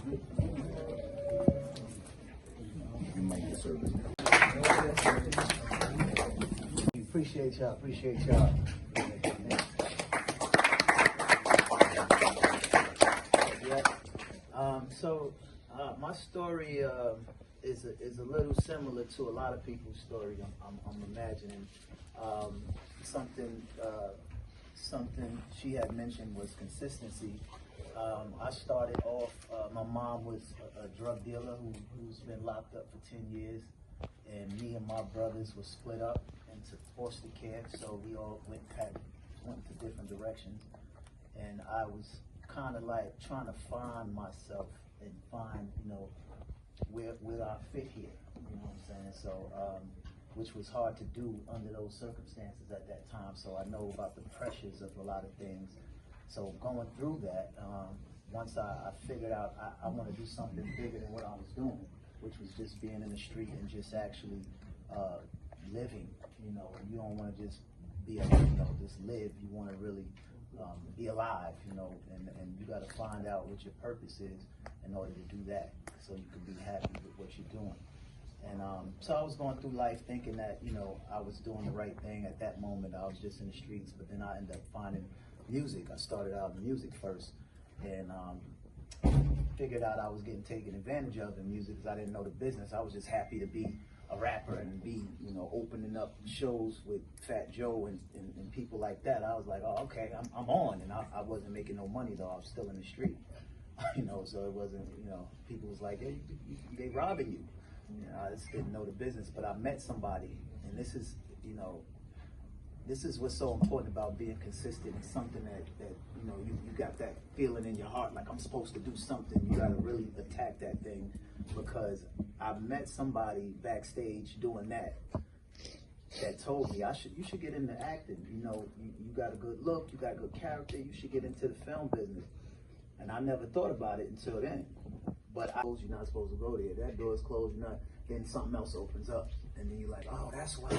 You might get service. Appreciate y'all. Appreciate y'all. My story is a little similar to a lot of people's story. I'm imagining something she had mentioned was consistency. I started off. My mom was a drug dealer who's been locked up for 10 years, and me and my brothers were split up into foster care. So we all went to different directions, and I was kind of like trying to find myself and find, where I fit here, you know what I'm saying? So, which was hard to do under those circumstances at that time. So I know about the pressures of a lot of things. So going through that, once I figured out I want to do something bigger than what I was doing, which was just being in the street and just actually living, and you don't want to just be, just live. You want to really be alive, and you got to find out what your purpose is in order to do that, so you can be happy with what you're doing. And so I was going through life thinking that, I was doing the right thing at that moment. I was just in the streets, but then I ended up finding music. I started out in music first, and figured out I was getting taken advantage of in music because I didn't know the business. I was just happy to be a rapper and be, opening up shows with Fat Joe and people like that. I was like, oh, okay, I'm on. And I wasn't making no money though. I was still in the street, so it wasn't, people was like, hey, they robbing you. I just didn't know the business, but I met somebody, and this is, this is what's so important about being consistent. It's something that you got that feeling in your heart, like I'm supposed to do something. You gotta really attack that thing, because I met somebody backstage doing that told me you should get into acting. You got a good look, you got good character, you should get into the film business. And I never thought about it until then. But you're not supposed to go there. That door is closed, then something else opens up. And then you're like, oh, that's why.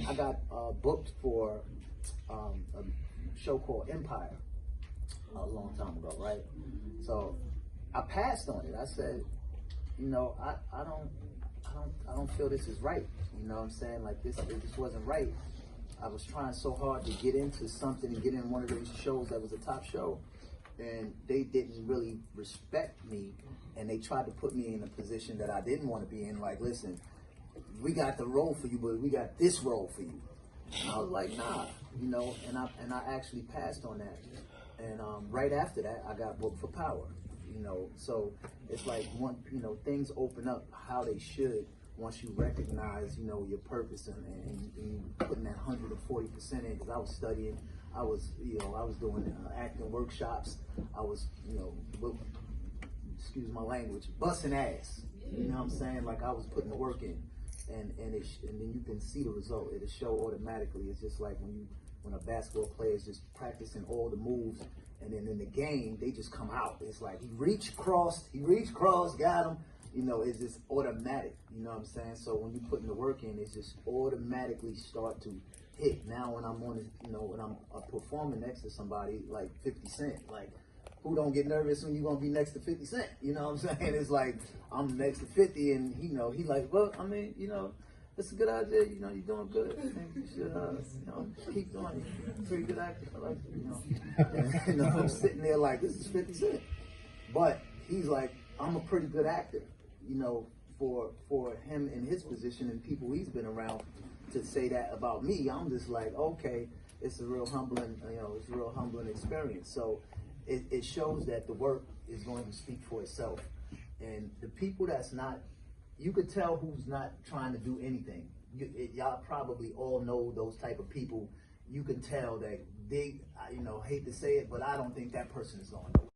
I got booked for a show called Empire a long time ago, right? So I passed on it. I said, I don't feel this is right. You know what I'm saying? Like this wasn't right. I was trying so hard to get into something and get in one of those shows that was a top show, and they didn't really respect me, and they tried to put me in a position that I didn't want to be in. Like, listen, we got the role for you, but we got this role for you. And I was like, nah, and I actually passed on that. And right after that, I got booked for Power. So it's like things open up how they should once you recognize, your purpose and you putting that 140% in. Because I was studying, I was doing acting workshops. I was, excuse my language, busting ass. You know what I'm saying? Like I was putting the work in, and then you can see the result. It'll show automatically. It's just like when a basketball player is just practicing all the moves, and then in the game they just come out. It's like he reached, crossed, got him. It's just automatic. You know what I'm saying? So when you put in the work in, it's just automatically start to hit. Now when I'm on, when I'm performing next to somebody like 50 Cent, like who don't get nervous when you're gonna be next to 50 Cent? You know what I'm saying? It's like I'm next to 50, and he like, well, I mean, it's a good idea. You're doing good. I think you should, keep doing it. You're a pretty good actor. I like it, And, I'm sitting there like, this is 50 Cent, but he's like, I'm a pretty good actor. For him in his position and people he's been around to say that about me, I'm just like, okay, it's a real humbling, it's a real humbling experience. So it shows that the work is going to speak for itself. And the people that's not, you could tell who's not trying to do anything. Y'all probably all know those type of people. You can tell that they, hate to say it, but I don't think that person is going nowhere.